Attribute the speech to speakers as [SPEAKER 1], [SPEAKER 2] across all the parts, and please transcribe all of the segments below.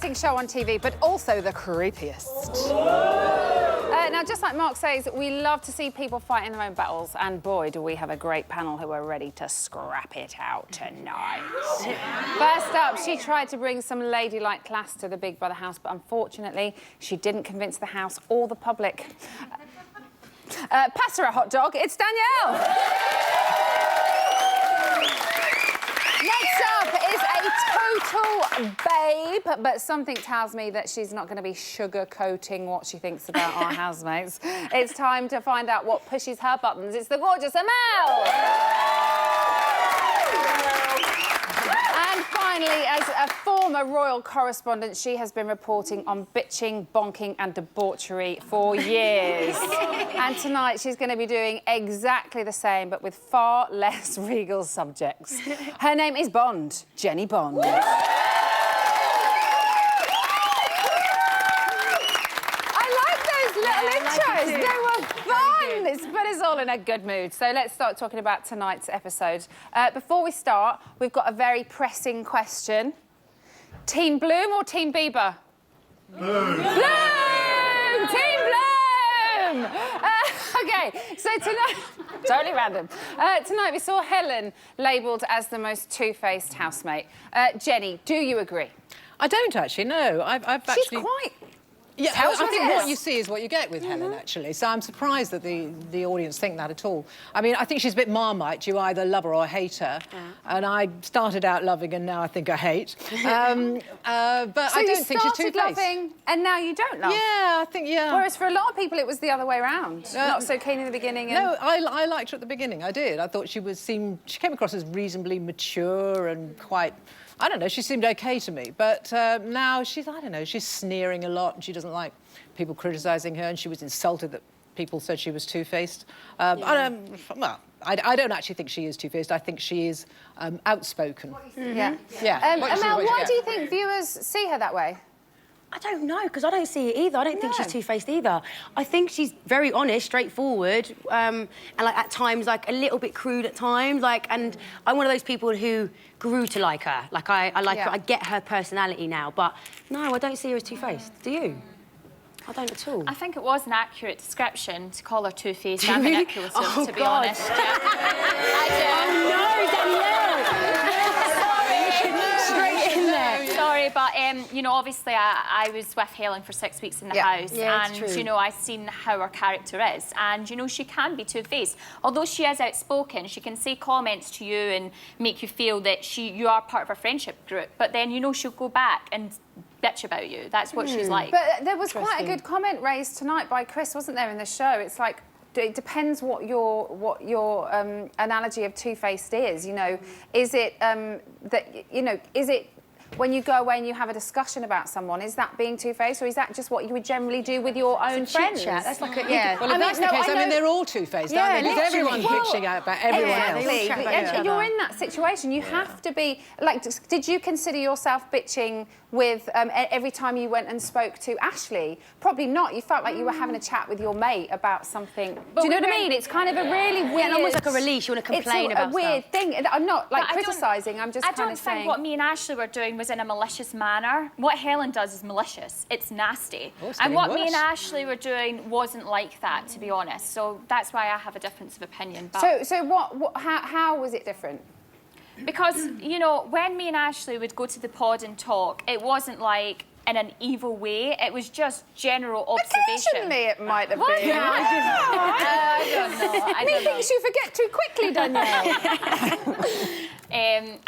[SPEAKER 1] exciting show on TV, but also the creepiest. Now, just like Mark says, we love to see people fighting their own battles, and boy, do we have a great panel who are ready to scrap it out tonight. First up, she tried to bring some ladylike class to the Big Brother house, but unfortunately, she didn't convince the house or the public. Pass her a hot dog, it's Danielle! Next up is a total babe, but something tells me that she's not going to be sugar-coating what she thinks about our housemates. It's time to find out what pushes her buttons. It's the gorgeous Amel! And finally, as a former royal correspondent, she has been reporting on bitching, bonking and debauchery for years. And tonight she's going to be doing exactly the same, but with far less regal subjects. Her name is Bond, Jenny Bond. They were fun! It's put us all in a good mood. So let's start talking about tonight's episode. Before we start, we've got a very pressing question. Team Bloom or Team Bieber? Bloom! Bloom! Team Bloom! OK, so tonight... totally random. Tonight we saw Helen labelled as the most two-faced housemate. Jenny, do you agree?
[SPEAKER 2] I don't actually, no. I've actually...
[SPEAKER 1] She's quite...
[SPEAKER 2] Yeah, I think what you see is what you get with Helen, actually. So I'm surprised that the audience think that at all. I mean, I think she's a bit Marmite. You either love her or hate her. And I started out loving and now I think I hate. But
[SPEAKER 1] so
[SPEAKER 2] I don't think she's two-faced.
[SPEAKER 1] Loving and now you don't love?
[SPEAKER 2] Yeah, I think, yeah.
[SPEAKER 1] Whereas for a lot of people it was the other way around. Not so keen in the beginning. And...
[SPEAKER 2] No, I liked her at the beginning, I did. I thought she came across as reasonably mature and quite... I don't know, she seemed OK to me, but now she's, I don't know, she's sneering a lot and she doesn't like people criticising her and she was insulted that people said she was two-faced. I don't actually think she is two-faced. I think she is outspoken.
[SPEAKER 1] Yeah.
[SPEAKER 2] Amel,
[SPEAKER 1] why do you think viewers see her that way?
[SPEAKER 3] I don't know, because I don't see it either. I don't think she's two-faced either. I think she's very honest, straightforward, and like at times like a little bit crude at times. And I'm one of those people who grew to like her. Like I like her. I get her personality now. But no, I don't see her as two-faced. Do you? I don't at all.
[SPEAKER 4] I think it was an accurate description to call her two-faced and manipulative, to be honest. I do.
[SPEAKER 3] Oh no, Danielle!
[SPEAKER 4] Sorry, but, you know, obviously I was with Helen for 6 weeks in the house and, you know, I've seen how her character is and, you know, she can be two-faced. Although she is outspoken, she can say comments to you and make you feel that you are part of her friendship group, but then, you know, she'll go back and bitch about you. That's what she's like.
[SPEAKER 1] But there was quite a good comment raised tonight by Chris, wasn't there, in the show? It's like, it depends what your analogy of two-faced is, you know. Is it is it when you go away and you have a discussion about someone, is that being two-faced, or is that just what you would generally do with your own friends?
[SPEAKER 3] That's like a...
[SPEAKER 2] Well, if that's the case, I mean, they're all two-faced, aren't they? Because everyone's bitching out about everyone else.
[SPEAKER 1] Exactly. You're in that situation. You have to be... Like, did you consider yourself bitching with every time you went and spoke to Ashley? Probably not. You felt like you were having a chat with your mate about something. Do you know what I mean? It's kind of a really weird...
[SPEAKER 3] Yeah, almost like a release. You want to complain about stuff.
[SPEAKER 1] It's a weird thing. I'm not, like, criticising. I'm just kind of saying...
[SPEAKER 4] I don't think what me and Ashley were doing was in a malicious manner. What Helen does is malicious. It's nasty. And what me and Ashley were doing wasn't like that, to be honest. So that's why I have a difference of opinion. But
[SPEAKER 1] So how was it different?
[SPEAKER 4] Because, you know, when me and Ashley would go to the pod and talk, it wasn't like in an evil way. It was just general observation.
[SPEAKER 1] Occasionally it might have been.
[SPEAKER 4] Yeah, I don't know.
[SPEAKER 1] Methinks you forget too quickly, Danielle.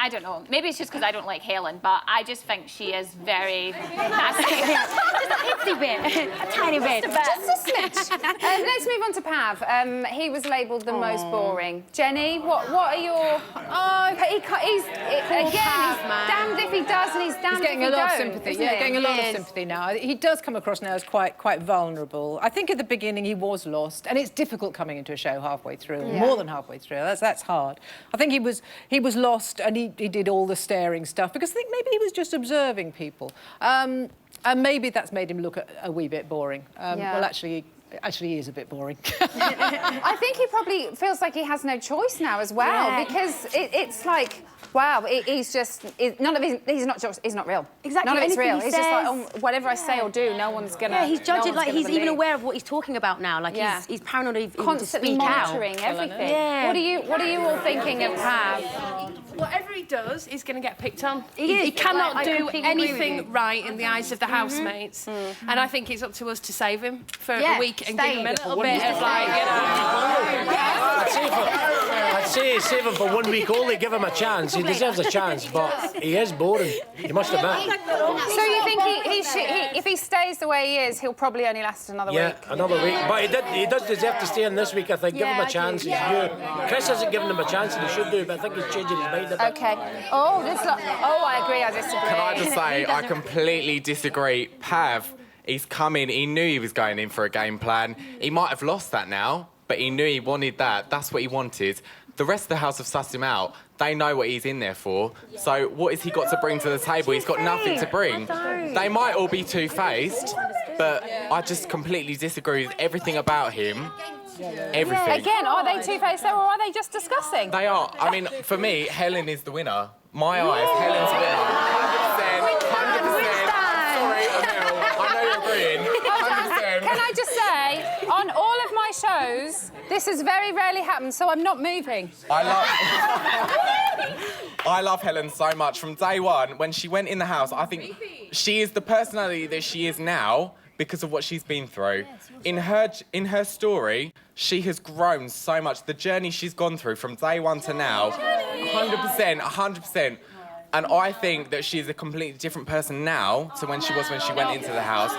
[SPEAKER 4] I don't know. Maybe it's just because I don't like Helen, but I just think she is very nasty.
[SPEAKER 3] Just a itsy bit. A tiny bit.
[SPEAKER 1] Just a smidge. Let's move on to Pav. He was labelled the most boring. Jenny, what are your... He's damned if he does and he's damned if he don't. He's
[SPEAKER 2] getting a lot of sympathy, getting a lot of sympathy now. He does come across now as quite vulnerable. I think at the beginning he was lost, and it's difficult coming into a show halfway through, more than halfway through. That's hard. I think he was lost, and he did all the staring stuff because I think maybe he was just observing people, and maybe that's made him look a wee bit boring. Well, actually, he is a bit boring.
[SPEAKER 1] I think he probably feels like he has no choice now as well, because it's like... Wow, he's just none of his. He's not real.
[SPEAKER 3] Exactly.
[SPEAKER 1] None of it's
[SPEAKER 3] Anything
[SPEAKER 1] real.
[SPEAKER 3] he
[SPEAKER 1] He's just like,
[SPEAKER 3] says-
[SPEAKER 1] oh, whatever I say or do, no one's gonna.
[SPEAKER 3] Yeah, he's judging, like, he's even
[SPEAKER 1] believe.
[SPEAKER 3] aware of what he's talking about now. Like,
[SPEAKER 1] Yeah.
[SPEAKER 3] he's paranoid even
[SPEAKER 1] Constantly
[SPEAKER 3] to speak
[SPEAKER 1] monitoring everything.
[SPEAKER 3] Yeah.
[SPEAKER 1] What are you all thinking of Pav?
[SPEAKER 5] Whatever he does, he's going to get picked on.
[SPEAKER 3] He is,
[SPEAKER 5] He cannot
[SPEAKER 3] I
[SPEAKER 5] do
[SPEAKER 3] completely agree with you.
[SPEAKER 5] anything right in the eyes of the housemates. And I think it's up to us to save him for
[SPEAKER 3] Yeah,
[SPEAKER 5] a week and
[SPEAKER 3] stay.
[SPEAKER 5] give him a little bit of, like, you know...
[SPEAKER 6] I'd say save him for 1 week only, give him a chance. He deserves a chance, but he is boring. You must admit.
[SPEAKER 1] So you think if he stays the way he is, he'll probably only last another
[SPEAKER 6] Yeah,
[SPEAKER 1] week?
[SPEAKER 6] another week. But he does deserve to stay in this week, I think. Give him a chance. He's new. Chris hasn't given him a chance, and he should do, but I think he's changing his mind a bit.
[SPEAKER 1] Okay. Oh, I agree. I disagree.
[SPEAKER 7] Can I just say, I completely disagree. Pav, he's come in, he knew he was going in for a game plan. He might have lost that now, but he knew he wanted that. That's what he wanted. The rest of the house have sussed him out. They know what he's in there for. So what has he got to bring to the table? He's got nothing to bring. They might all be two-faced, but I just completely disagree with everything about him. Everything.
[SPEAKER 1] Again, are they two-faced though, or are they just discussing?
[SPEAKER 7] They are. I mean, for me, Helen is the winner. My eyes, Helen's the winner. 100%. Sorry, Emil. I know you're agreeing. 100%.
[SPEAKER 1] Can I just say, on all of my shows, this has very rarely happened, so I'm not moving.
[SPEAKER 7] I love Helen so much. From day one, when she went in the house, I think she is the personality that she is now because of what she's been through. In her story, she has grown so much. The journey she's gone through from day one to now, 100%. And I think that she's a completely different person now to when she was when she went into the house.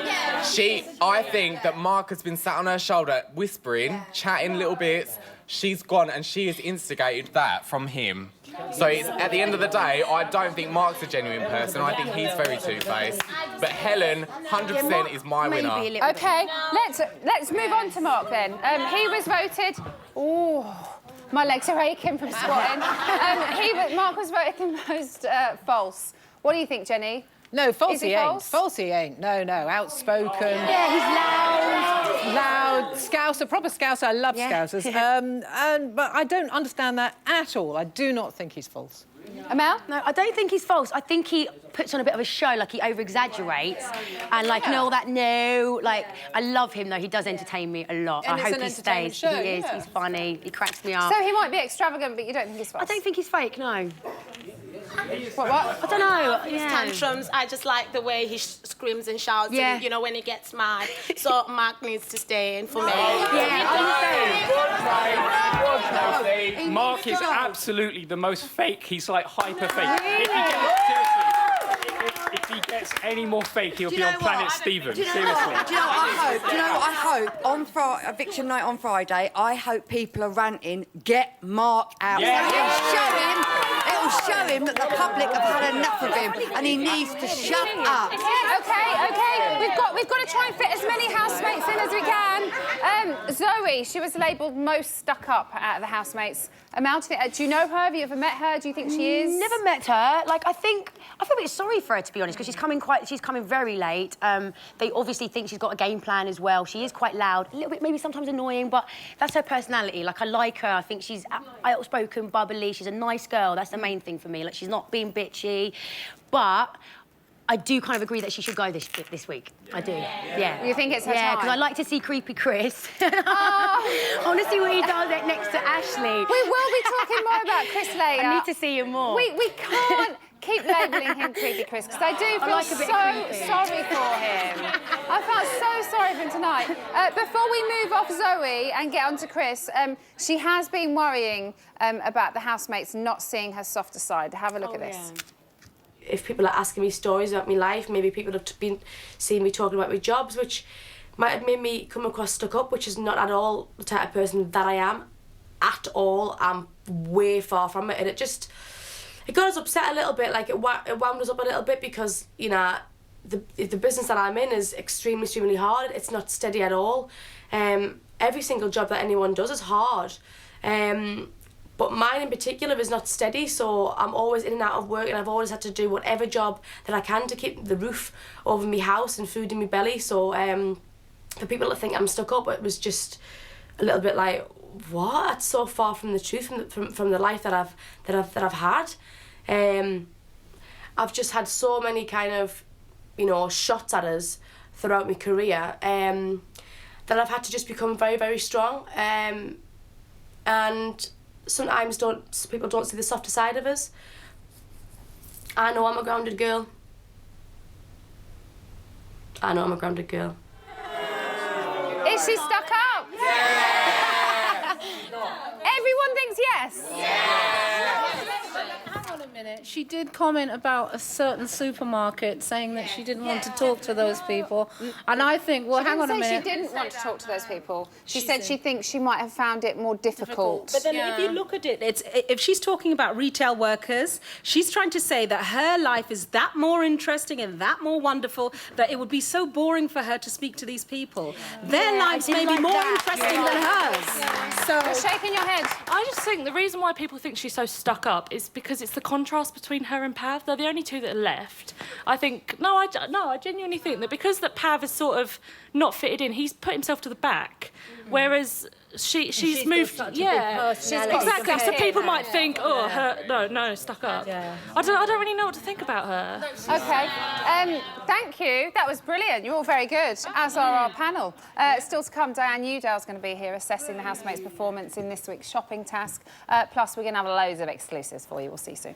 [SPEAKER 7] I think that Mark has been sat on her shoulder, whispering, chatting little bits. She's gone and she has instigated that from him. So at the end of the day, I don't think Mark's a genuine person. I think he's very two-faced. But Helen, 100% is my winner.
[SPEAKER 1] Okay, let's move on to Mark then. He was voted. Oh, my legs are aching from squatting. Mark was voted the most false. What do you think, Jenny?
[SPEAKER 2] No, false
[SPEAKER 1] Is he
[SPEAKER 2] he ain't.
[SPEAKER 1] false?
[SPEAKER 2] False he ain't. No, outspoken.
[SPEAKER 3] Yeah, he's loud.
[SPEAKER 2] Loud, Scouser, proper Scouser. I love Scousers. But I don't understand that at all. I do not think he's false.
[SPEAKER 1] Amel?
[SPEAKER 3] No, I don't think he's false. I think he puts on a bit of a show, like he over-exaggerates. And, like, all that, like, I love him, though. He does entertain me a lot.
[SPEAKER 2] And
[SPEAKER 3] I
[SPEAKER 2] it's
[SPEAKER 3] hope
[SPEAKER 2] an
[SPEAKER 3] he
[SPEAKER 2] entertainment
[SPEAKER 3] stays.
[SPEAKER 2] show,
[SPEAKER 3] He is.
[SPEAKER 2] yeah.
[SPEAKER 3] He's funny. He cracks me up.
[SPEAKER 1] So he might be extravagant, but you don't think he's false?
[SPEAKER 3] I don't think he's fake, no.
[SPEAKER 1] What?
[SPEAKER 3] I don't know.
[SPEAKER 8] His tantrums, I just like the way he screams and shouts,
[SPEAKER 3] Yeah.
[SPEAKER 8] and, you know, when he gets mad. So Mark needs to stay in for me.
[SPEAKER 9] Mark is absolutely the most fake. He's like hyper fake. If he gets any more fake, he'll be on Planet Steven. Seriously.
[SPEAKER 10] Do you know what I hope? On Eviction Night on Friday, I hope people are ranting, get Mark out.
[SPEAKER 9] Yeah.
[SPEAKER 10] It'll show him that the public have had enough of him and he needs to shut up.
[SPEAKER 1] Okay. We've got to try and fit as many housemates in as we can. Zoe, she was labelled most stuck up out of the housemates. Amel, do you know her? Have you ever met her? Do you think she is?
[SPEAKER 3] Never met her. Like, I feel a bit sorry for her, to be honest, because she's coming very late. They obviously think she's got a game plan as well. She is quite loud, a little bit maybe sometimes annoying, but that's her personality. Like, I like her. I think she's outspoken, bubbly. She's a nice girl. That's the main thing for me. Like, she's not being bitchy, but I do kind of agree that she should go this week. I do. Yeah.
[SPEAKER 1] You think it's her
[SPEAKER 3] Yeah,
[SPEAKER 1] time?
[SPEAKER 3] because I like to see creepy Chris. I want to see what he does next to Ashley.
[SPEAKER 1] We will be talking more about Chris later.
[SPEAKER 3] I need to see him more.
[SPEAKER 1] We can't keep labelling him creepy Chris, because I do feel
[SPEAKER 3] like a bit
[SPEAKER 1] so
[SPEAKER 3] creepy.
[SPEAKER 1] sorry for him. I felt so sorry for him tonight. Before we move off Zoe and get on to Chris, she has been worrying about the housemates not seeing her softer side. Have a look at this.
[SPEAKER 11] Yeah. If people are asking me stories about my life, maybe people have been seeing me talking about my jobs, which might have made me come across stuck up, which is not at all the type of person that I am. At all. I'm way far from it, and it got us upset a little bit. Like, it wound us up a little bit because, you know, the business that I'm in is extremely hard. It's not steady at all. Every single job that anyone does is hard. But mine in particular is not steady, so I'm always in and out of work, and I've always had to do whatever job that I can to keep the roof over my house and food in my belly. So for people to think I'm stuck up, it was just a little bit like, what? That's so far from the truth, from the life that I've had. I've just had so many kind of, you know, shots at us throughout my career that I've had to just become very, very strong. And sometimes people don't see the softer side of us. I know I'm a grounded girl. I know I'm a grounded girl.
[SPEAKER 1] Is she stuck up?
[SPEAKER 2] Yeah.
[SPEAKER 1] Everyone thinks yes.
[SPEAKER 2] Hang on a minute. She did comment about a certain supermarket saying that she didn't want to talk to those people. And I think, well, hang on a minute.
[SPEAKER 1] She didn't want to talk to those people. She said she thinks she might have found it more difficult.
[SPEAKER 12] But then if you look at it, if she's talking about retail workers, she's trying to say that her life is that more interesting and that more wonderful that it would be so boring for her to speak to these people. Their lives may be more interesting than hers. So
[SPEAKER 1] you're shaking your head.
[SPEAKER 13] I just think the reason why people think she's so stuck up is because it's the contrast between her and Pav. They're the only two that are left. I think I genuinely think that because that Pav is sort of not fitted in, he's put himself to the back, whereas she's moved. Yeah, exactly. So people might think, oh, her no, stuck up. Yeah. I don't really know what to think about her.
[SPEAKER 1] Okay, thank you. That was brilliant. You're all very good, as are our panel. Still to come, Diane Udall's going to be here assessing the housemates' performance in this week's shopping task. Plus, we're going to have loads of exclusives for you. We'll see you soon.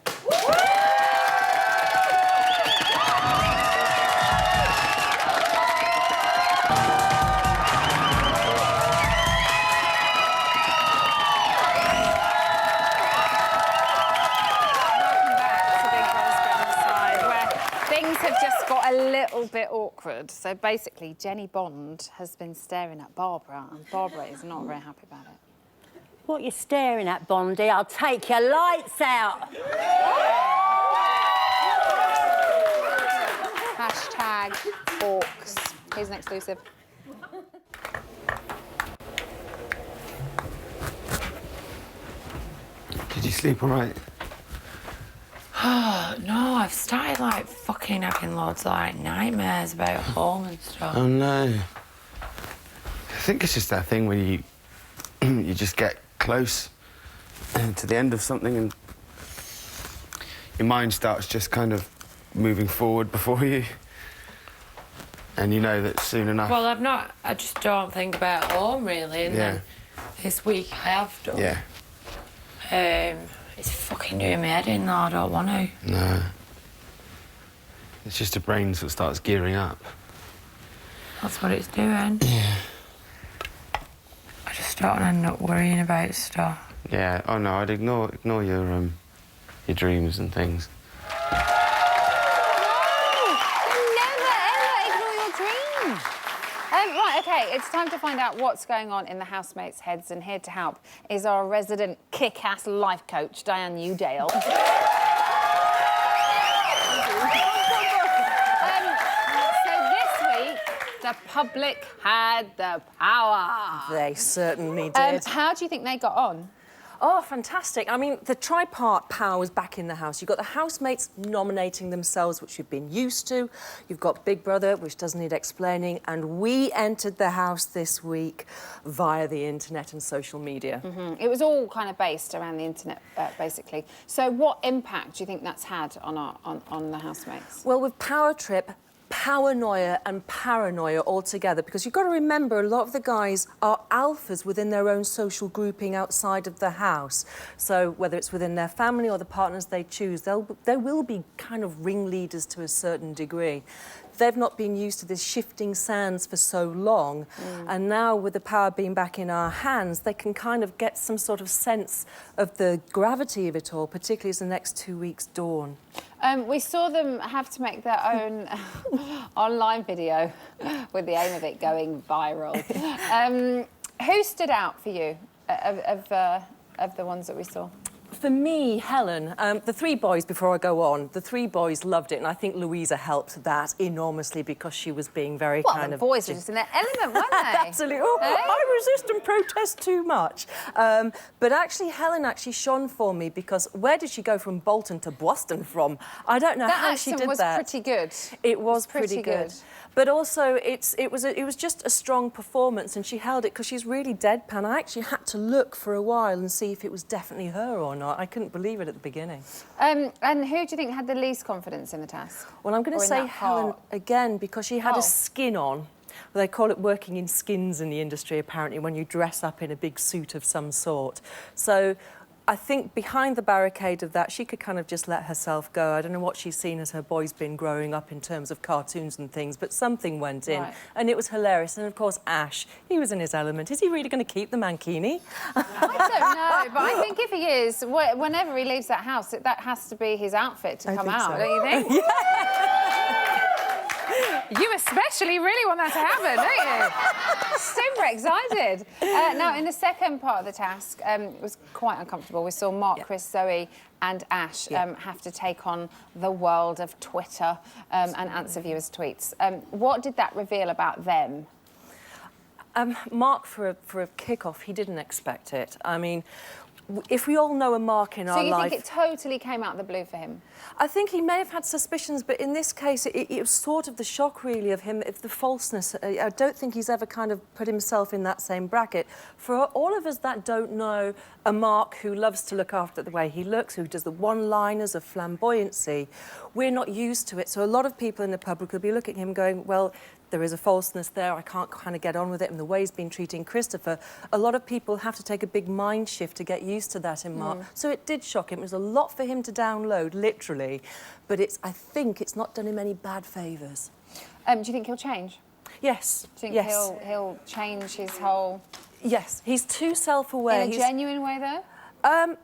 [SPEAKER 1] Things have just got a little bit awkward. So basically, Jenny Bond has been staring at Barbara, and Barbara is not very happy about it.
[SPEAKER 14] What you staring at, Bondy? I'll take your lights out.
[SPEAKER 1] Hashtag Hawks. Here's an exclusive.
[SPEAKER 15] Did you sleep all right?
[SPEAKER 16] No, I've started like fucking having loads of like nightmares about home and stuff.
[SPEAKER 15] Oh no. I think it's just that thing where you you just get close to the end of something and your mind starts just kind of moving forward before you. And you know that soon enough...
[SPEAKER 16] Well, I just don't think about home really, and then this week I have done.
[SPEAKER 15] Yeah.
[SPEAKER 16] It's fucking doing my head in though, I don't want to.
[SPEAKER 15] No. It's just a brain that starts gearing up.
[SPEAKER 16] That's what it's doing.
[SPEAKER 15] Yeah.
[SPEAKER 16] I just don't want to end up worrying about stuff.
[SPEAKER 15] Yeah, oh no, I'd ignore your dreams and things.
[SPEAKER 1] Right, OK, it's time to find out what's going on in the housemates' heads, and here to help is our resident kick-ass life coach, Diane Udall. So this week, the public had the power.
[SPEAKER 12] They certainly did.
[SPEAKER 1] How do you think they got on?
[SPEAKER 12] Oh, fantastic. I mean, the tripart power was back in the house. You've got the housemates nominating themselves, which you've been used to. You've got Big Brother, which doesn't need explaining. And we entered the house this week via the internet and social media.
[SPEAKER 1] Mm-hmm. It was all kind of based around the internet, basically. So what impact do you think that's had on the housemates?
[SPEAKER 12] Well, with Power Trip, Powernoia and paranoia all together, because you've got to remember a lot of the guys are alphas within their own social grouping outside of the house. So whether it's within their family or the partners they choose, they will be kind of ringleaders to a certain degree. They've not been used to this shifting sands for so long, and now with the power being back in our hands, they can kind of get some sort of sense of the gravity of it all, particularly as the next 2 weeks dawn.
[SPEAKER 1] We saw them have to make their own online video with the aim of it going viral. Who stood out for you of the ones that we saw?
[SPEAKER 12] For me, Helen, the three boys, before I go on, the three boys loved it, and I think Louisa helped that enormously because she was being very kind of...
[SPEAKER 1] Well, the boys were just in their element, weren't they?
[SPEAKER 12] Absolutely. Oh, I resist and protest too much. But actually, Helen actually shone for me because where did she go from Bolton to Boston from? I don't know how she did that.
[SPEAKER 1] That accent was pretty good.
[SPEAKER 12] It was pretty good. But also, it was just a strong performance, and she held it because she's really deadpan. I actually had to look for a while and see if it was definitely her or or not. I couldn't believe it at the beginning.
[SPEAKER 1] And who do you think had the least confidence in the task?
[SPEAKER 12] Well, I'm going to say Helen again, because she had a skin on. Well, they call it working in skins in the industry, apparently, when you dress up in a big suit of some sort. So I think behind the barricade of that, she could kind of just let herself go. I don't know what she's seen as her boys been growing up in terms of cartoons and things, but something went in, and it was hilarious. And, of course, Ash, he was in his element. Is he really going to keep the mankini?
[SPEAKER 1] I don't know, but I think if he is, whenever he leaves that house, that has to be his outfit to come out, don't you think? You especially really want that to happen, don't you? Super excited. Now, in the second part of the task, it was quite uncomfortable. We saw Mark, Chris, Zoe and Ash have to take on the world of Twitter and answer viewers' tweets. What did that reveal about them?
[SPEAKER 12] Mark, for a kick-off, he didn't expect it. I mean, if we all know a Mark in our life...
[SPEAKER 1] So you think it totally came out of the blue for him?
[SPEAKER 12] I think he may have had suspicions, but in this case, it was sort of the shock, really, of him, of the falseness. I don't think he's ever kind of put himself in that same bracket. For all of us that don't know a Mark who loves to look after the way he looks, who does the one-liners of flamboyancy, we're not used to it. So a lot of people in the public will be looking at him going, well, there is a falseness there, I can't kind of get on with it, and the way he's been treating Christopher, a lot of people have to take a big mind shift to get used to that in Mark. So it did shock him. It was a lot for him to download, literally, but I think it's not done him any bad favours.
[SPEAKER 1] Do you think he'll change?
[SPEAKER 12] Yes.
[SPEAKER 1] Do you think he'll change his whole...
[SPEAKER 12] Yes, he's too self-aware.
[SPEAKER 1] In a genuine way, though?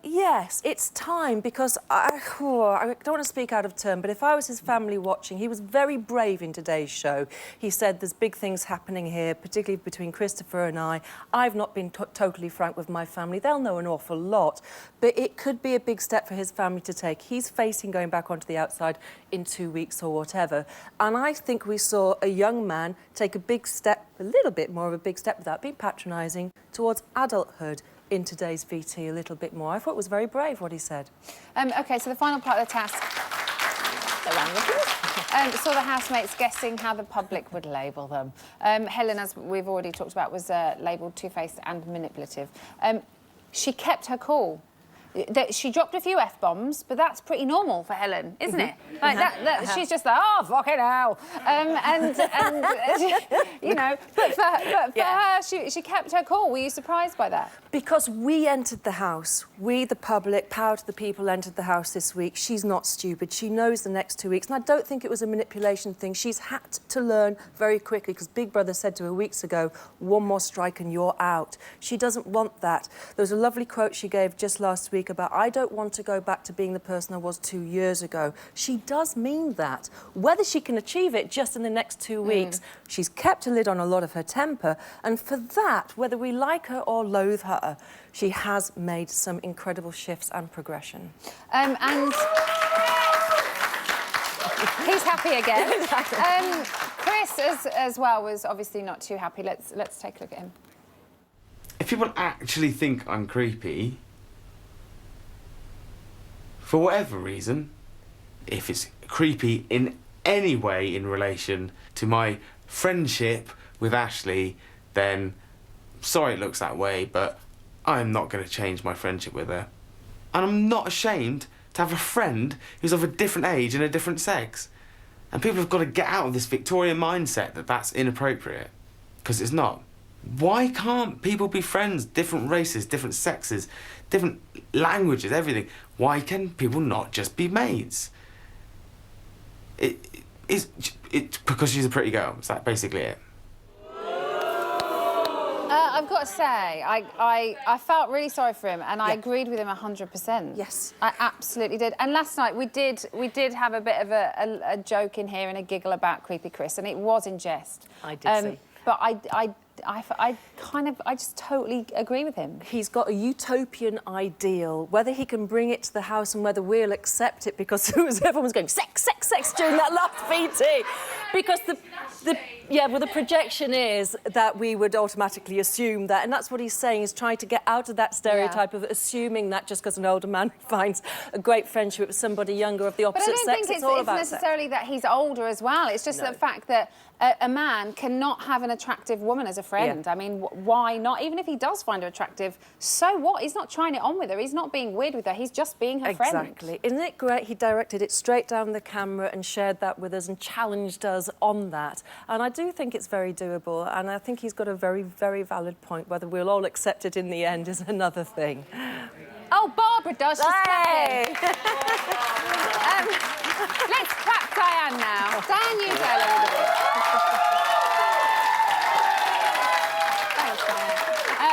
[SPEAKER 12] Yes, it's time, because I don't want to speak out of turn, but if I was his family watching, he was very brave in today's show. He said there's big things happening here, particularly between Christopher and I. I've not been totally frank with my family. They'll know an awful lot, but it could be a big step for his family to take. He's facing going back onto the outside in 2 weeks or whatever, and I think we saw a young man take a big step, a little bit more of a big step without being patronising, towards adulthood in today's VT a little bit more. I thought it was very brave what he said.
[SPEAKER 1] OK, so the final part of the task... saw the housemates guessing how the public would label them. Helen, as we've already talked about, was labelled two-faced and manipulative. She kept her cool. She dropped a few F-bombs, but that's pretty normal for Helen, isn't it? Like she's just like, oh, fucking hell. And you know, but for her, she kept her cool. Were you surprised by that?
[SPEAKER 12] Because we entered the house. We, the public, Power to the People, entered the house this week. She's not stupid. She knows the next 2 weeks. And I don't think it was a manipulation thing. She's had to learn very quickly, because Big Brother said to her weeks ago, one more strike and you're out. She doesn't want that. There was a lovely quote she gave just last week about, I don't want to go back to being the person I was 2 years ago. She does mean that. Whether she can achieve it just in the next 2 weeks, she's kept a lid on a lot of her temper, and for that, whether we like her or loathe her, she has made some incredible shifts and progression.
[SPEAKER 1] And he's happy again. Chris, as well, was obviously not too happy. Let's take a look at him.
[SPEAKER 15] If people actually think I'm creepy, for whatever reason, if it's creepy in any way in relation to my friendship with Ashley, then sorry it looks that way, but I'm not going to change my friendship with her. And I'm not ashamed to have a friend who's of a different age and a different sex. And people have got to get out of this Victorian mindset that that's inappropriate, because it's not. Why can't people be friends, different races, different sexes, different languages, everything? Why can people not just be mates? It's because she's a pretty girl. Is that basically it?
[SPEAKER 1] I've got to say, I felt really sorry for him, and I agreed with him 100%.
[SPEAKER 12] Yes,
[SPEAKER 1] I absolutely did. And last night we did have a bit of a joke in here and a giggle about Creepy Chris, and it was in jest.
[SPEAKER 12] I did see.
[SPEAKER 1] But I just totally agree with him.
[SPEAKER 12] He's got a utopian ideal. Whether he can bring it to the house and whether we'll accept it, because everyone was going sex, sex, sex during that last VT. Because the projection is that we would automatically assume that, and that's what he's saying, is trying to get out of that stereotype of assuming that just because an older man finds a great friendship with somebody younger of the opposite sex,
[SPEAKER 1] But I don't think it's necessarily that he's older as well. It's just the fact that a man cannot have an attractive woman as a friend. I mean, why not? Even if he does find her attractive, so what? He's not trying it on with her. He's not being weird with her. He's just being her friend.
[SPEAKER 12] Exactly. Isn't it great? He directed it straight down the camera and shared that with us and challenged us on that. And I do think it's very doable. And I think he's got a very, very valid point. Whether we'll all accept it in the end is another thing.
[SPEAKER 1] Oh, Barbara does. She's clapping. Let's clap Diane now. Diane, you go a little bit. Thanks, Diane.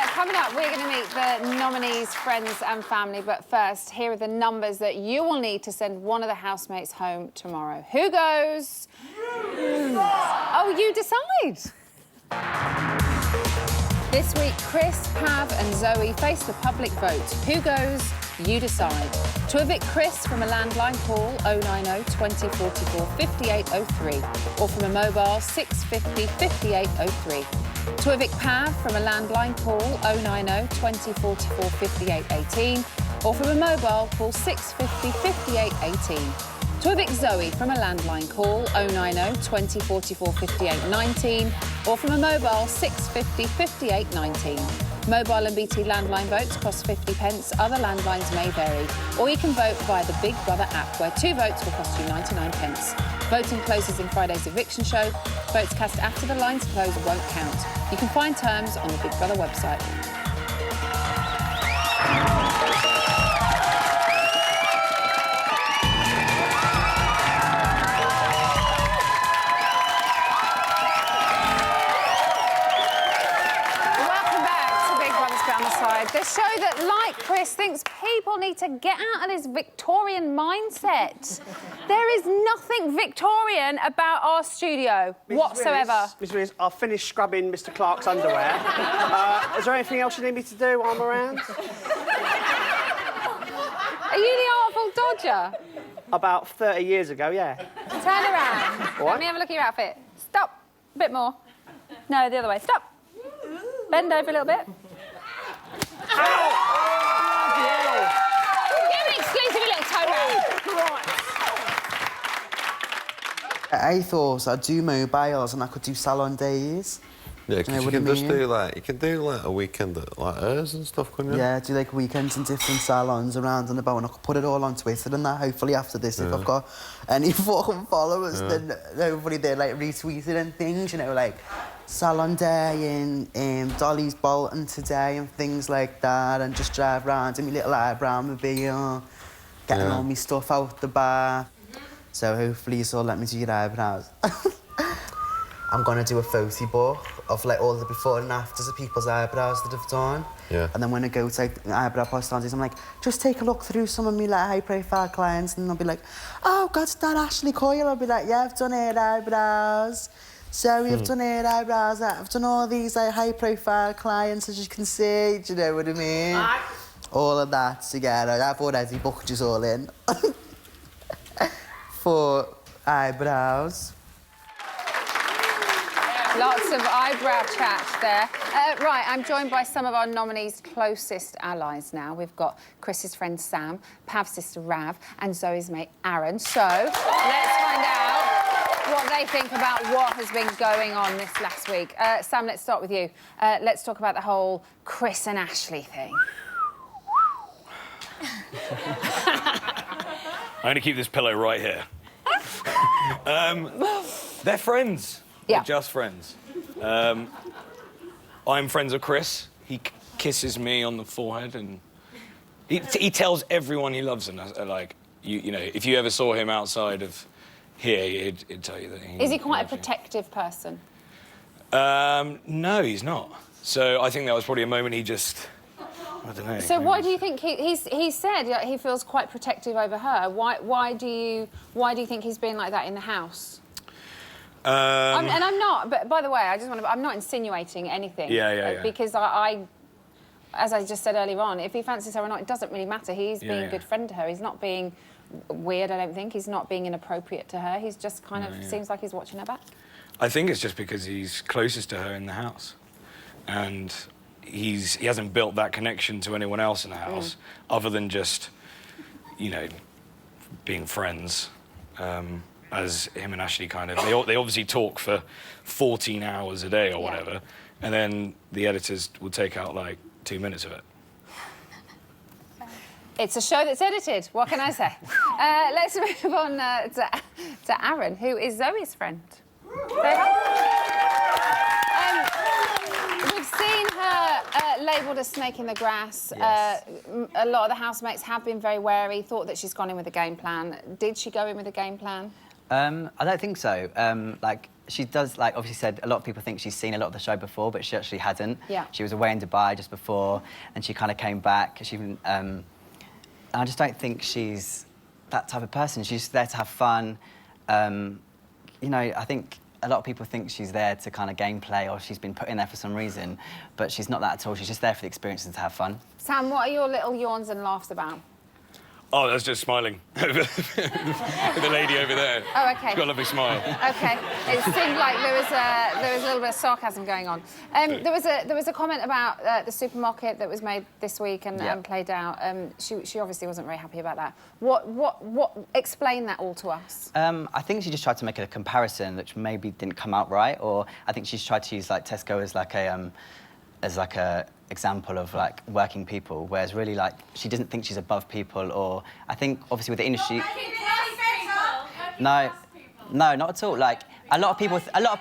[SPEAKER 1] Coming up, we're going to meet the nominees' friends and family. But first, here are the numbers that you will need to send one of the housemates home tomorrow. Who goes? Oh, you decide. This week, Chris, Pav and Zoe face the public vote. Who goes? You decide. To evict Chris from a landline, call 090 2044 5803 or from a mobile 650 5803. To evict Pav from a landline, call 090 2044 5818 or from a mobile, call 650 5818. To evict Zoe from a landline, call 090 2044 5819 or from a mobile 650 5819. Mobile and BT landline votes cost 50 pence. Other landlines may vary. Or you can vote via the Big Brother app, where 2 votes will cost you 99 pence. Voting closes in Friday's eviction show. Votes cast after the lines close won't count. You can find terms on the Big Brother website. The show that, like Chris, thinks people need to get out of this Victorian mindset. There is nothing Victorian about our studio whatsoever.
[SPEAKER 17] Mrs. Willis, I've finished scrubbing Mr. Clark's underwear. Is there anything else you need me to do while I'm around?
[SPEAKER 1] Are you the Artful Dodger?
[SPEAKER 17] About 30 years ago, yeah.
[SPEAKER 1] Turn around.
[SPEAKER 17] What?
[SPEAKER 1] Let me have a look at your outfit. Stop. A bit more. No, the other way. Stop. Bend over a little bit. Give me exclusive little toe round.
[SPEAKER 18] I thought I'd do mobiles and I could do salon days.
[SPEAKER 19] Yeah, because you can just do like a weekend at like hers and stuff, couldn't you?
[SPEAKER 18] Yeah, do like weekends in different salons around and about, and I could put it all on Twitter and that. Hopefully after this, if I've got any fucking followers, then hopefully they're like retweeting and things, you know, like salon day in Dolly's Bolton today and things like that, and just drive around in my little eyebrow mobile, getting all my stuff out the bar. So hopefully you'll let me do your eyebrows. I'm gonna do a photo book of like all the before and afters of people's eyebrows that I've done.
[SPEAKER 19] Yeah.
[SPEAKER 18] And then when I go to like eyebrow personalities, I'm like, just take a look through some of my like high-profile clients, and they'll be like, oh God, is that Ashley Coyle? I'll be like, yeah, I've done her eyebrows. Zoe, I've done her eyebrows. I've done all these like high-profile clients, as you can see. Do you know what I mean? All of that together. I've already booked you all in for eyebrows.
[SPEAKER 1] Lots of eyebrow chat there. Right, I'm joined by some of our nominees' closest allies now. We've got Chris's friend Sam, Pav's sister Rav, and Zoe's mate Aaron. So let's find out what they think about what has been going on this last week. Sam, let's start with you. Let's talk about the whole Chris and Ashley thing.
[SPEAKER 20] I'm going to keep this pillow right here. They're friends.
[SPEAKER 1] Yeah.
[SPEAKER 20] They're just friends. I'm friends with Chris. He kisses me on the forehead and he tells everyone he loves them. Like, you know, if you ever saw him outside of here, he'd tell you that he...
[SPEAKER 1] Is he quite a protective person?
[SPEAKER 20] No, he's not. So I think that was probably a moment he just... I don't know.
[SPEAKER 1] So why do you think he said he feels quite protective over her? Why do you think he's been like that in the house? And I'm not. But by the way, I'm not insinuating anything.
[SPEAKER 20] Yeah.
[SPEAKER 1] Because I, as I just said earlier on, if he fancies her or not, it doesn't really matter. He's being a good friend to her. He's not being weird. I don't think he's not being inappropriate to her. He's just kind of seems like he's watching her back.
[SPEAKER 20] I think it's just because he's closest to her in the house, and he hasn't built that connection to anyone else in the house, other than just, you know, being friends. as him and Ashley kind of. They obviously talk for 14 hours a day or whatever, and then the editors will take out like 2 minutes of it.
[SPEAKER 1] It's a show that's edited. What can I say? Let's move on to Aaron, who is Zoe's friend. Say hi. We've seen her labelled a snake in the grass. Yes. A lot of the housemates have been very wary, thought that she's gone in with a game plan. Did she go in with a game plan?
[SPEAKER 21] I don't think so. Like, she does, like, obviously said a lot of people think she's seen a lot of the show before, but she actually hadn't.
[SPEAKER 1] Yeah.
[SPEAKER 21] She was away in Dubai just before, and she kind of came back. I just don't think she's that type of person. She's there to have fun. You know, I think a lot of people think she's there to kind of gameplay or she's been put in there for some reason, but she's not that at all. She's just there for the experience and to have fun.
[SPEAKER 1] Sam, what are your little yawns and laughs about?
[SPEAKER 20] Oh, that's just smiling. The lady over there.
[SPEAKER 1] Oh, OK.
[SPEAKER 20] She's got a lovely smile.
[SPEAKER 1] OK. It seemed like there was a little bit of sarcasm going on. There was a comment about the supermarket that was made this week and played out. She obviously wasn't very happy about that. What explain that all to us?
[SPEAKER 21] I think she just tried to make a comparison which maybe didn't come out right, or I think she's tried to use like Tesco as like a example of like working people, whereas really like she doesn't think she's above people, or I think obviously with the industry. No, not at all. Like a lot of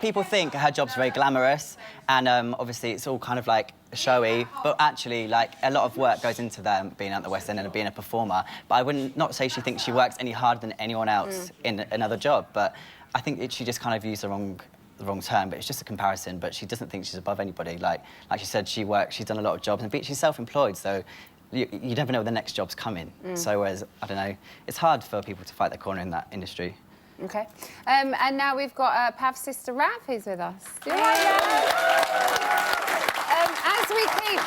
[SPEAKER 21] people think her job's very glamorous, and obviously it's all kind of like showy, but actually like a lot of work goes into that, being at the West End and being a performer. But I wouldn't not say she thinks she works any harder than anyone else in another job, but I think she just kind of used the wrong term, but it's just a comparison. But she doesn't think she's above anybody. Like she said, she's done a lot of jobs, and she's self-employed, so you never know when the next job's coming. So whereas, I don't know, it's hard for people to fight their corner in that industry.
[SPEAKER 1] OK. And now we've got Pav's sister Rav, who's with us. As we keep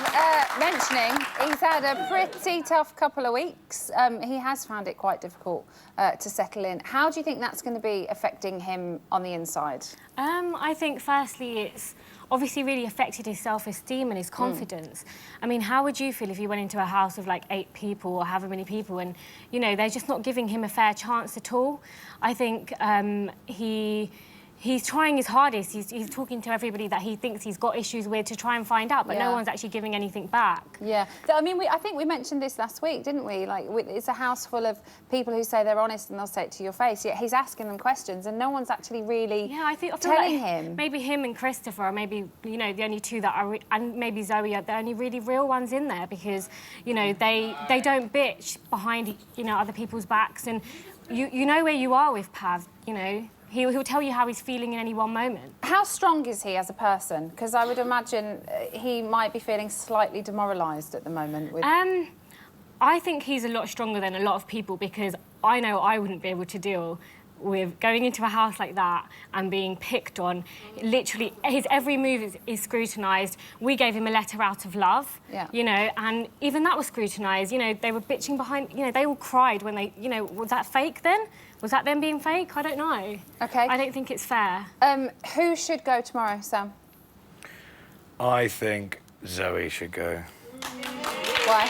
[SPEAKER 1] mentioning, he's had a pretty tough couple of weeks. He has found it quite difficult to settle in. How do you think that's going to be affecting him on the inside?
[SPEAKER 22] I think, firstly, it's obviously really affected his self-esteem and his confidence. I mean, how would you feel if you went into a house of like 8 people or however many people and, you know, they're just not giving him a fair chance at all? I think he's trying his hardest. He's talking to everybody that he thinks he's got issues with to try and find out, but no one's actually giving anything back.
[SPEAKER 1] Yeah. I mean, I think we mentioned this last week, didn't we? Like, it's a house full of people who say they're honest and they'll say it to your face, yet he's asking them questions and no one's actually really
[SPEAKER 22] I feel
[SPEAKER 1] telling
[SPEAKER 22] like
[SPEAKER 1] him.
[SPEAKER 22] Maybe him and Christopher are maybe, you know, the only two that are, and maybe Zoe are the only really real ones in there because, you know, they don't bitch behind, you know, other people's backs, and you know where you are with Pav, you know. He'll tell you how he's feeling in any one moment.
[SPEAKER 1] How strong is he as a person? Because I would imagine he might be feeling slightly demoralised at the moment.
[SPEAKER 22] I think he's a lot stronger than a lot of people because I know I wouldn't be able to deal with going into a house like that and being picked on. Literally, his every move is scrutinised. We gave him a letter out of love, you know, and even that was scrutinised. You know, they were bitching behind, you know, they all cried when they, you know, was that fake then? Was that them being fake? I don't know.
[SPEAKER 1] OK.
[SPEAKER 22] I don't think it's fair.
[SPEAKER 1] Who should go tomorrow, Sam?
[SPEAKER 20] I think Zoe should go.
[SPEAKER 1] Why?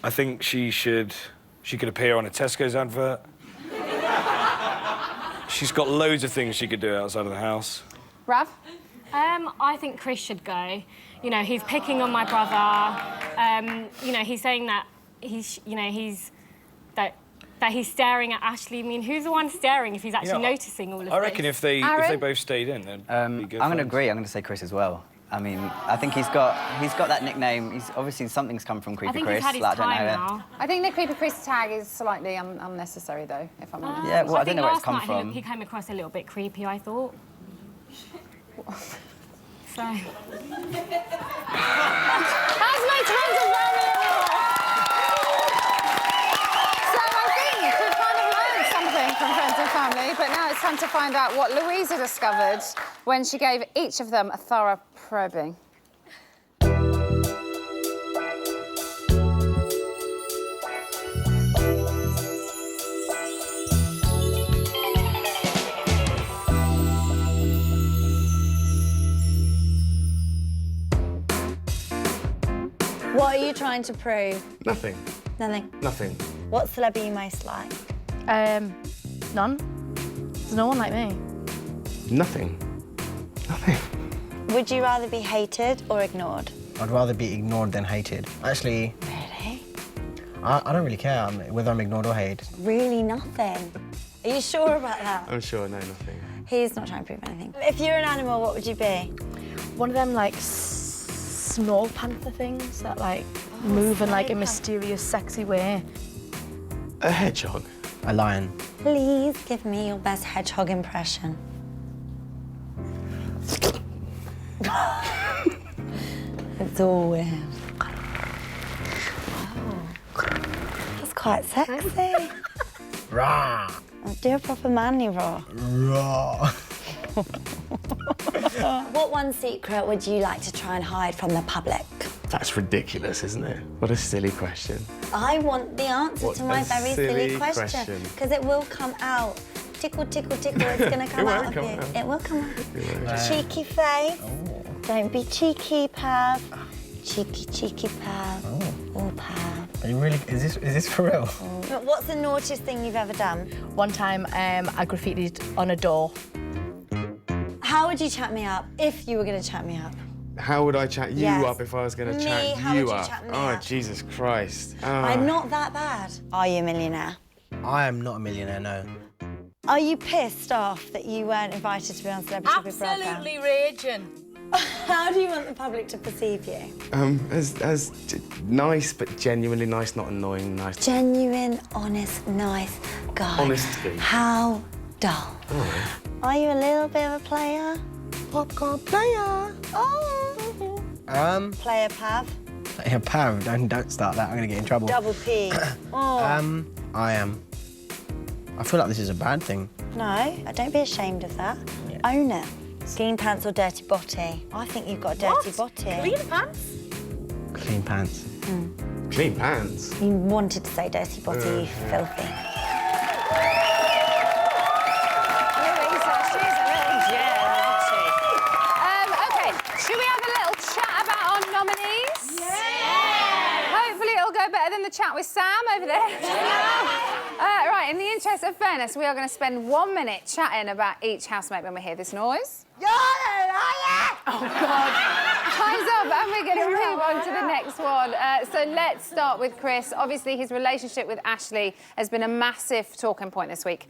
[SPEAKER 20] I think she could appear on a Tesco's advert. She's got loads of things she could do outside of the house.
[SPEAKER 1] Rav?
[SPEAKER 22] I think Chris should go. You know, he's picking on my brother. You know, he's saying that he's staring at Ashley. I mean, who's the one staring if he's actually noticing all of this?
[SPEAKER 20] I reckon if they both stayed in, then be good.
[SPEAKER 21] I'm going to agree. I'm going to say Chris as well. I mean, I think he's got that nickname. He's obviously something's come from Creepy Chris.
[SPEAKER 22] I think he's had his time now.
[SPEAKER 1] I think the Creepy Chris tag is slightly unnecessary, though, if I'm honest.
[SPEAKER 21] Yeah, well, I don't know where it's come from.
[SPEAKER 22] He came across a little bit creepy, I thought. So.
[SPEAKER 1] Housemates friends of family anymore. So I think we've kind of learned something from friends and family, but now it's time to find out what Louisa discovered when she gave each of them a thorough probing.
[SPEAKER 23] What are you trying to prove?
[SPEAKER 6] Nothing.
[SPEAKER 23] Nothing.
[SPEAKER 6] Nothing.
[SPEAKER 4] What celeb are you most like?
[SPEAKER 5] None. There's no one like me.
[SPEAKER 15] Nothing.
[SPEAKER 4] Would you rather be hated or ignored?
[SPEAKER 23] I'd rather be ignored than hated. Actually...
[SPEAKER 4] Really?
[SPEAKER 23] I don't really care whether I'm ignored or hated.
[SPEAKER 4] Really nothing? Are you sure about that?
[SPEAKER 15] I'm sure, no, nothing.
[SPEAKER 4] He's not trying to prove anything. If you're an animal, what would you be?
[SPEAKER 5] One of them, like, small panther things that, like, move in, like, a mysterious, sexy way.
[SPEAKER 15] A hedgehog.
[SPEAKER 23] A lion.
[SPEAKER 4] Please give me your best hedgehog impression. It's all weird. Oh. That's quite sexy.
[SPEAKER 23] Rah!
[SPEAKER 4] Do a proper manly roar.
[SPEAKER 23] Rah!
[SPEAKER 4] What one secret would you like to try and hide from the public?
[SPEAKER 15] That's ridiculous, isn't it? What a silly question.
[SPEAKER 4] I want the answer
[SPEAKER 15] What
[SPEAKER 4] to my
[SPEAKER 15] a
[SPEAKER 4] very silly question. Because it will come out. Tickle, tickle, tickle, it's going to come out of you. It will come out. Cheeky face. Don't be cheeky, Pav. Cheeky, cheeky, Pav. Oh, Pav.
[SPEAKER 23] Are you really... Is this for real?
[SPEAKER 4] What's the naughtiest thing you've ever done?
[SPEAKER 5] One time, I graffitied on a door.
[SPEAKER 4] How would you chat me up if you were going to chat me up?
[SPEAKER 15] How would I chat you
[SPEAKER 4] Yes.
[SPEAKER 15] up if I was going to
[SPEAKER 4] Me,
[SPEAKER 15] chat
[SPEAKER 4] how
[SPEAKER 15] you
[SPEAKER 4] would you
[SPEAKER 15] up?
[SPEAKER 4] chat me
[SPEAKER 15] Oh,
[SPEAKER 4] up?
[SPEAKER 15] Jesus Christ.
[SPEAKER 4] I'm not that bad. Are you a millionaire?
[SPEAKER 23] I am not a millionaire, no.
[SPEAKER 4] Are you pissed off that you weren't invited to be on Celebrity Big Brother?
[SPEAKER 5] Absolutely raging.
[SPEAKER 4] How do you want the public to perceive you?
[SPEAKER 15] As nice, but genuinely nice, not annoying nice.
[SPEAKER 4] Genuine, honest, nice guy.
[SPEAKER 15] Honesty.
[SPEAKER 4] How dull.
[SPEAKER 15] Oh.
[SPEAKER 4] Are you a little bit of a player?
[SPEAKER 23] Popcorn player.
[SPEAKER 4] Oh. Player Pav.
[SPEAKER 23] Yeah, Pav, don't start that. I'm going to get in trouble.
[SPEAKER 4] Double P. Oh.
[SPEAKER 23] I am. I feel like this is a bad thing.
[SPEAKER 4] No, don't be ashamed of that. Own it. Clean pants or dirty body? I think you've got a dirty body.
[SPEAKER 5] Clean pants?
[SPEAKER 23] Clean pants.
[SPEAKER 15] Clean pants?
[SPEAKER 4] You wanted to say dirty body, you filthy.
[SPEAKER 1] Okay, should we have a little chat about our nominees? Yeah! Hopefully it'll go better than the chat with Sam over there. Right, in the interest of fairness, we are going to spend 1 minute chatting about each housemate when we hear this noise. Oh, God. Time's up, and we're going to move on to the next one. So let's start with Chris. Obviously, his relationship with Ashley has been a massive talking point this week.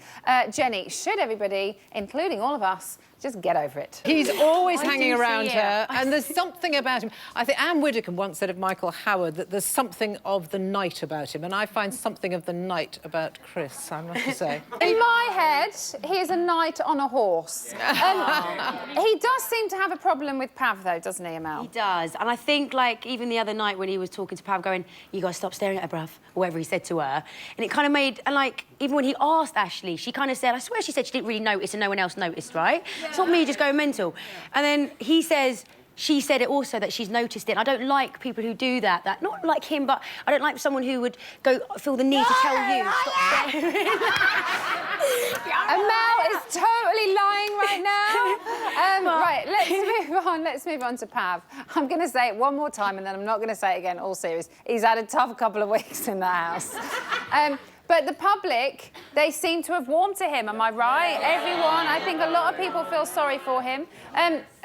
[SPEAKER 1] Jenny, should everybody, including all of us, just get over it?
[SPEAKER 2] He's always hanging
[SPEAKER 1] do
[SPEAKER 2] around
[SPEAKER 1] see
[SPEAKER 2] her,
[SPEAKER 1] it.
[SPEAKER 2] and there's something about him. I think Anne Widdecombe once said of Michael Howard that there's something of the night about him, and I find something of the night about Chris, I must say.
[SPEAKER 1] In my head, he is a knight on a horse. He does seem to have a problem with Pav, though, doesn't he, Amel?
[SPEAKER 3] He does. And I think, like, even the other night when he was talking to Pav, going, you guys stop staring at her, bruv, or whatever he said to her. And it kind of made, and, like, even when he asked Ashley, she kind of said, I swear she said she didn't really notice and no one else noticed, right? Yeah. It's not me just going mental. And then he says, she said it also, that she's noticed it. And I don't like people who do that. Not like him, but I don't like someone who would feel the need to tell you, stop staring.
[SPEAKER 1] Amel is totally lying right now. Right, let's move on to Pav. I'm going to say it one more time and then I'm not going to say it again, all serious. He's had a tough couple of weeks in the house. But the public, they seem to have warmed to him, am I right? Everyone, I think a lot of people feel sorry for him.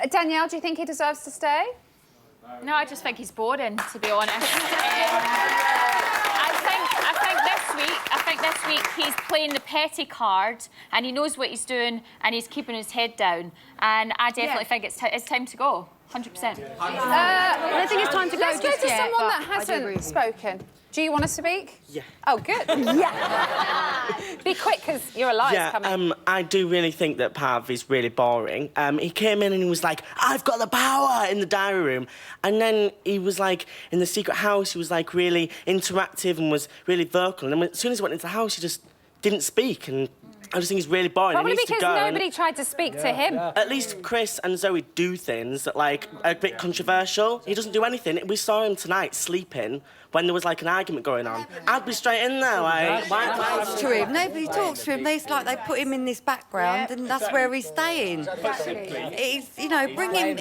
[SPEAKER 1] Danielle, do you think he deserves to stay?
[SPEAKER 24] No, I just think he's boring, to be honest. I think this week he's playing the petty card and he knows what he's doing and he's keeping his head down. And I definitely think it's time to go, 100%.
[SPEAKER 3] I don't think it's time to go
[SPEAKER 1] Let's go
[SPEAKER 3] just
[SPEAKER 1] to
[SPEAKER 3] yet,
[SPEAKER 1] someone
[SPEAKER 3] but
[SPEAKER 1] that hasn't spoken. Do you want to speak?
[SPEAKER 25] Yeah.
[SPEAKER 1] Oh, good. Yeah. Be quick, because your live's coming.
[SPEAKER 25] I do really think that Pav is really boring. He came in and he was like, I've got the power in the diary room. And then he was like, in the secret house, he was like really interactive and was really vocal. And then as soon as he went into the house, he just didn't speak. And I just think he's really boring.
[SPEAKER 1] Probably
[SPEAKER 25] he needs
[SPEAKER 1] because
[SPEAKER 25] to go.
[SPEAKER 1] nobody tried to speak to him.
[SPEAKER 25] At least Chris and Zoe do things that, like, are a bit controversial. He doesn't do anything. We saw him tonight sleeping when there was, like, an argument going on. I'd be straight in there, like...
[SPEAKER 10] Talks to him. Nobody talks to him. They put him in this background and that's where he's staying. He's, you know, bring him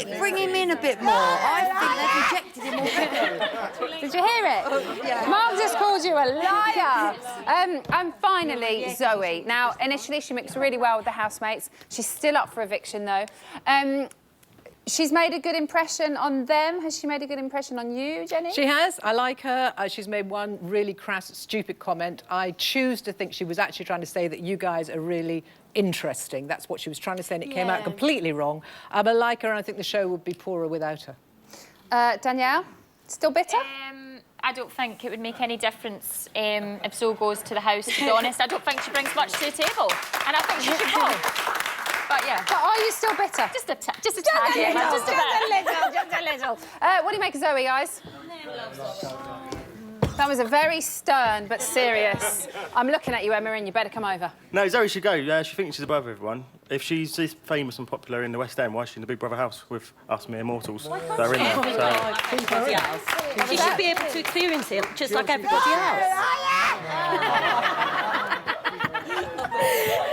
[SPEAKER 10] in a bit more. I think they've rejected him already.
[SPEAKER 1] Did you hear it?
[SPEAKER 10] Yeah.
[SPEAKER 1] Mark just called you a liar. And finally, Zoe. Now, initially, she mixed really well with the housemates. She's still up for eviction, though. She's made a good impression on them. Has she made a good impression on you, Jenny?
[SPEAKER 2] She has. I like her. She's made one really crass, stupid comment. I choose to think she was actually trying to say that you guys are really interesting. That's what she was trying to say, and it came out completely wrong. I like her, and I think the show would be poorer without her.
[SPEAKER 1] Danielle, still bitter?
[SPEAKER 24] I don't think it would make any difference if Zoe goes to the house, to be honest. I don't think she brings much to the table, and I think she should go. But yeah.
[SPEAKER 1] But are you still bitter?
[SPEAKER 24] Just a tad.
[SPEAKER 1] Just a little. What do you make of Zoe, guys? That was a very stern but serious. I'm looking at you, Emma, and you better come over.
[SPEAKER 7] No, Zoe should go. She thinks she's above everyone. If she's this famous and popular in the West End, why is she in the Big Brother house with us mere mortals that are in there?
[SPEAKER 8] She should be able to experience it just like everybody else.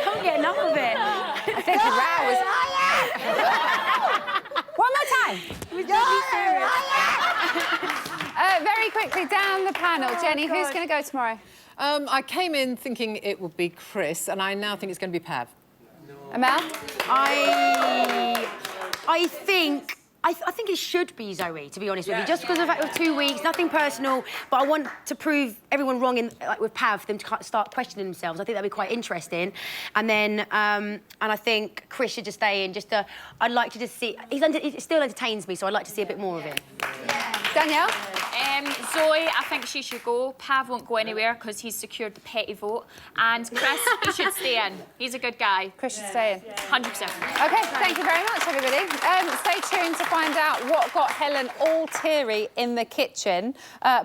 [SPEAKER 3] Can't get enough of it.
[SPEAKER 1] I think the row was... One more time. Very quickly, down the panel. Jenny, who's going to go tomorrow?
[SPEAKER 2] I came in thinking it would be Chris, and I now think it's going to be Pav.
[SPEAKER 1] Amel?
[SPEAKER 3] I think it should be Zoe, to be honest with you, just because of the fact of 2 weeks, nothing personal, but I want to prove everyone wrong with Pav, for them to start questioning themselves. I think that'd be quite interesting. And then, and I think Chris should just stay in. I'd like to just see. He still entertains me, so I'd like to see a bit more of him.
[SPEAKER 1] Danielle?
[SPEAKER 24] Zoe, I think she should go. Pav won't go anywhere because he's secured the petty vote. And Chris, he should stay in. He's a good guy.
[SPEAKER 1] Chris should stay in.
[SPEAKER 24] 100%.
[SPEAKER 1] OK, thank you very much, everybody. Stay tuned to find out what got Helen all teary in the kitchen.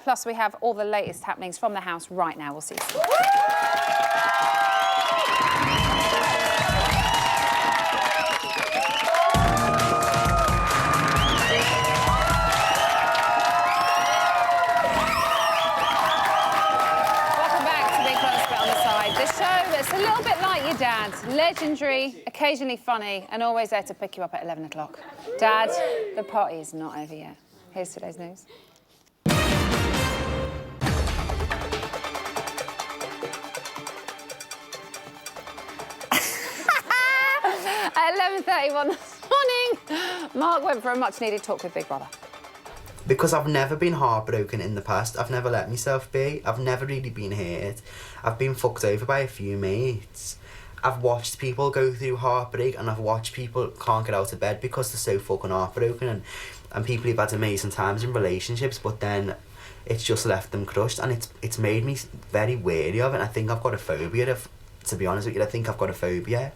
[SPEAKER 1] Plus, we have all the latest happenings from the house right now. We'll see you soon. It's a little bit like your dad. Legendary, occasionally funny, and always there to pick you up at 11 o'clock. Dad, the party is not over yet. Here's today's news. At 11:31 this morning, Mark went for a much-needed talk with Big Brother.
[SPEAKER 18] Because I've never been heartbroken in the past. I've never let myself be. I've never really been hurt. I've been fucked over by a few mates. I've watched people go through heartbreak, and I've watched people can't get out of bed because they're so fucking heartbroken, and people who've had amazing times in relationships, but then it's just left them crushed, and it's made me very wary of it. And I think I've got a phobia to be honest with you, I think I've got a phobia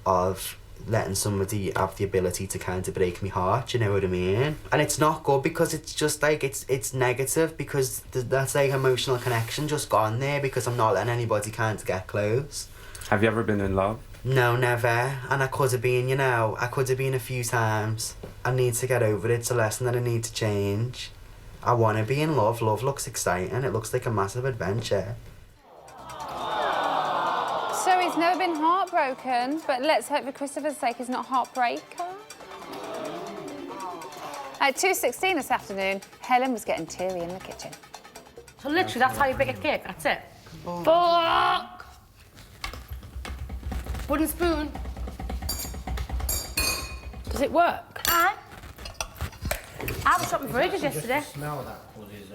[SPEAKER 18] of letting somebody have the ability to kind of break me heart, you know what I mean? And it's not good because it's just like, it's negative because that's like emotional connection just gone there because I'm not letting anybody kind of get close.
[SPEAKER 9] Have you ever been in love?
[SPEAKER 18] No, never. And I could have been, I could have been a few times. I need to get over it. It's a lesson that I need to change. I want to be in love. Love looks exciting. It looks like a massive adventure.
[SPEAKER 1] So he's never been heartbroken, but let's hope for Christopher's sake he's not a heartbreaker. At 2:16 this afternoon, Helen was getting teary in the kitchen.
[SPEAKER 8] So literally, that's how you bake a cake, that's it?
[SPEAKER 1] Oh.
[SPEAKER 8] Fuck! Wooden spoon. Does it work? I was shopping for ages yesterday.
[SPEAKER 23] Smell that was his,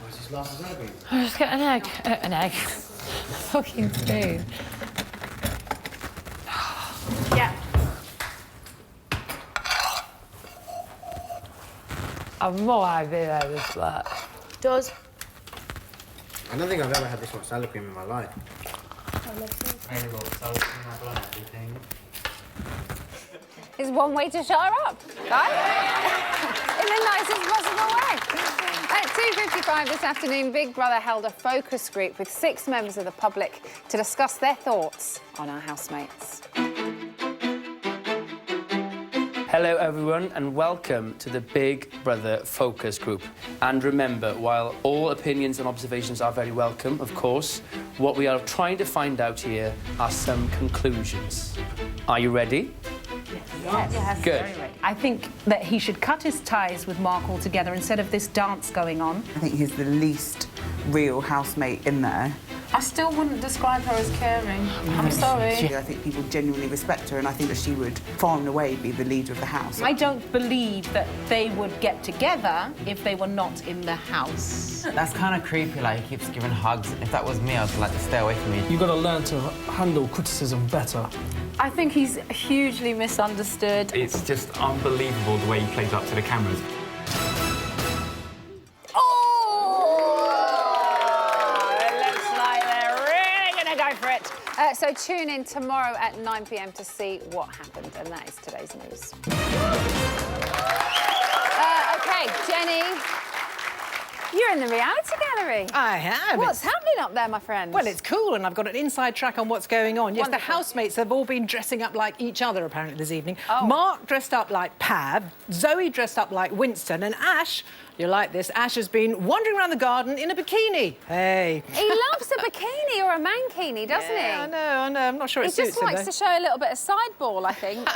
[SPEAKER 23] where's his last egg?
[SPEAKER 16] I'll just get an egg. An egg. Fucking spoon.
[SPEAKER 8] Yeah.
[SPEAKER 16] I've no idea how this works.
[SPEAKER 8] Does.
[SPEAKER 23] I don't think I've ever had this much salad cream in my life.
[SPEAKER 1] Is one way to shut her up, right? In the nicest possible way. At 2:55 this afternoon, Big Brother held a focus group with 6 members of the public to discuss their thoughts on our housemates.
[SPEAKER 11] Hello everyone and welcome to the Big Brother Focus Group. And remember, while all opinions and observations are very welcome, of course, what we are trying to find out here are some conclusions. Are you ready?
[SPEAKER 13] Yes.
[SPEAKER 11] Good.
[SPEAKER 13] I think that he should cut his ties with Mark altogether instead of this dance going on.
[SPEAKER 18] I think he's the least
[SPEAKER 9] real housemate in there.
[SPEAKER 1] I still wouldn't describe her as caring. I'm sorry.
[SPEAKER 9] I think people genuinely respect her, and I think that she would far and away be the leader of the house.
[SPEAKER 2] I don't believe that they would get together if they were not in the house.
[SPEAKER 12] That's kind of creepy, like, he keeps giving hugs. If that was me, I'd like to stay away from me.
[SPEAKER 14] You've got to learn to handle criticism better.
[SPEAKER 1] I think he's hugely misunderstood.
[SPEAKER 17] It's just unbelievable the way he plays up to the cameras.
[SPEAKER 1] So tune in tomorrow at 9 p.m. to see what happened, and that is today's news. OK, Jenny, you're in the reality gallery.
[SPEAKER 2] I am.
[SPEAKER 1] What's happening up there, my friend?
[SPEAKER 2] Well, it's cool, and I've got an inside track on what's going on. Yes,
[SPEAKER 1] Wonderful.
[SPEAKER 2] The housemates have all been dressing up like each other, apparently, this evening.
[SPEAKER 1] Oh.
[SPEAKER 2] Mark dressed up like Pav, Zoe dressed up like Winston, and Ash, you like this, Ash has been wandering around the garden in a bikini. Hey.
[SPEAKER 1] He loves a bikini or a mankini, doesn't he?
[SPEAKER 2] I know. I'm not sure it
[SPEAKER 1] He
[SPEAKER 2] suits
[SPEAKER 1] just
[SPEAKER 2] him,
[SPEAKER 1] likes
[SPEAKER 2] though.
[SPEAKER 1] to show a little bit of sideball, I think.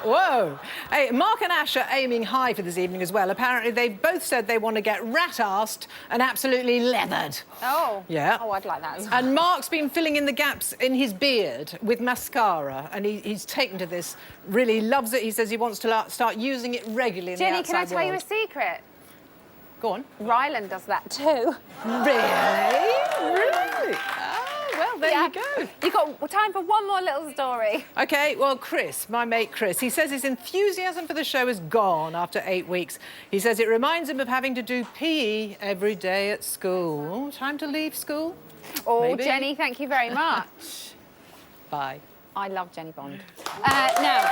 [SPEAKER 2] Whoa. Hey, Mark and Ash are aiming high for this evening as well. Apparently, they've both said they want to get rat-assed and absolutely leathered.
[SPEAKER 1] Oh.
[SPEAKER 2] Yeah.
[SPEAKER 1] Oh, I'd like that as well.
[SPEAKER 2] And Mark's been filling in the gaps in his beard with mascara, and he's taken to this, really loves it. He says he wants to start using it regularly in
[SPEAKER 1] Jenny,
[SPEAKER 2] the
[SPEAKER 1] can I
[SPEAKER 2] outside
[SPEAKER 1] tell you a
[SPEAKER 2] world.
[SPEAKER 1] secret?
[SPEAKER 2] Go on.
[SPEAKER 1] Ryland does that too.
[SPEAKER 2] Really? Really? Oh, well, there you go.
[SPEAKER 1] You've got time for one more little story.
[SPEAKER 2] OK, well, Chris, my mate Chris, he says his enthusiasm for the show is gone after 8 weeks. He says it reminds him of having to do PE every day at school. Time to leave school?
[SPEAKER 1] Oh,
[SPEAKER 2] Maybe.
[SPEAKER 1] Jenny, thank you very much.
[SPEAKER 2] Bye.
[SPEAKER 1] I love Jenny Bond. Now,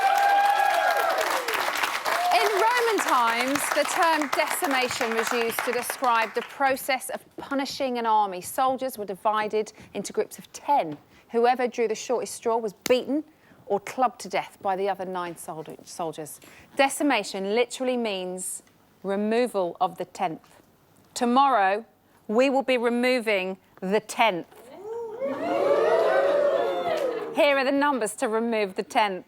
[SPEAKER 1] in Roman times, the term decimation was used to describe the process of punishing an army. Soldiers were divided into groups of 10. Whoever drew the shortest straw was beaten or clubbed to death by the other 9 soldiers. Decimation literally means removal of the 10th. Tomorrow, we will be removing the 10th. Here are the numbers to remove the 10th.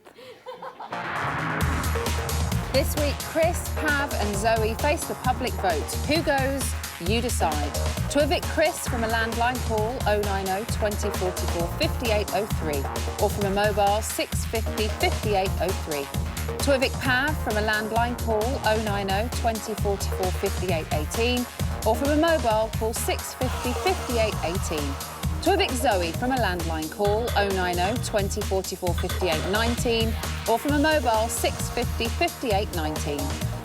[SPEAKER 1] This week, Chris, Pav and Zoe face the public vote. Who goes? You decide. To evict Chris from a landline, call 090 20 44 5803 or from a mobile 650 5803. To evict Pav from a landline, call 090 20 44 5818 or from a mobile, call 650 5818. To evict Zoe from a landline, call 090 20 44 5819 or from a mobile 650 5819.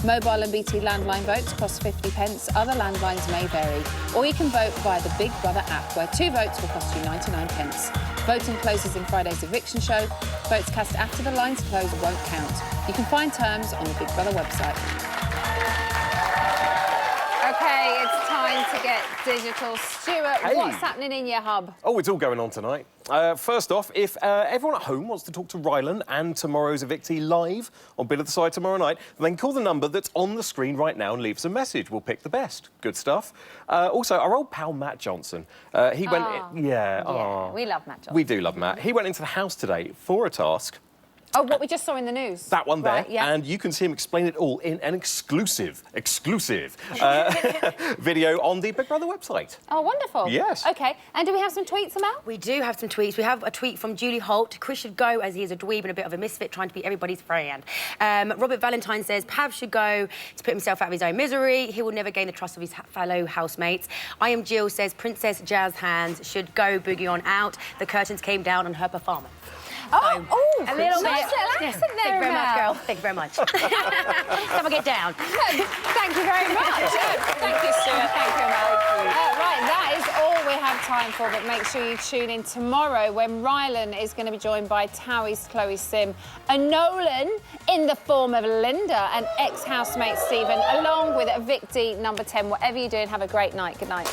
[SPEAKER 1] Mobile and BT landline votes cost 50 pence. Other landlines may vary. Or you can vote via the Big Brother app, where 2 votes will cost you 99 pence. Voting closes in Friday's eviction show. Votes cast after the lines close won't count. You can find terms on the Big Brother website. OK, it's time to get digital. Stuart,
[SPEAKER 19] Hey.
[SPEAKER 1] what's happening in your hub?
[SPEAKER 19] Oh, it's all going on tonight. First off, if everyone at home wants to talk to Ryland and tomorrow's evictee live on Bill of the Side tomorrow night, then call the number that's on the screen right now and leave us a message. We'll pick the best. Good stuff. Also, our old pal Matt Johnson. He went... Yeah.
[SPEAKER 1] We love Matt Johnson.
[SPEAKER 19] We do love Matt. He went into the house today for a task.
[SPEAKER 1] Oh, what we just saw in the news.
[SPEAKER 19] That one there.
[SPEAKER 1] Right, yeah.
[SPEAKER 19] And you can see him explain it all in an exclusive video on the Big Brother website.
[SPEAKER 1] Oh, wonderful.
[SPEAKER 19] Yes.
[SPEAKER 1] OK, and do we have some tweets, Amal?
[SPEAKER 3] We do have some tweets. We have a tweet from Julie Holt. Chris should go as he is a dweeb and a bit of a misfit trying to be everybody's friend. Robert Valentine says Pav should go to put himself out of his own misery. He will never gain the trust of his fellow housemates. I Am Jill says Princess Jazz Hands should go boogie on out. The curtains came down on her performance.
[SPEAKER 1] Oh,
[SPEAKER 3] a little
[SPEAKER 1] nice
[SPEAKER 3] bit.
[SPEAKER 1] little accent there,
[SPEAKER 3] Thank you very much,
[SPEAKER 1] Amal.
[SPEAKER 3] girl. Thank you very much. Never get down.
[SPEAKER 1] Thank you very much. Thank you, Stuart. Thank you, Amal. Right, that is all we have time for, but make sure you tune in tomorrow when Ryland is going to be joined by Towie's Chloe Sim, a Nolan in the form of Linda, and ex-housemate Stephen, along with evictee number 10. Whatever you're doing, have a great night. Good night.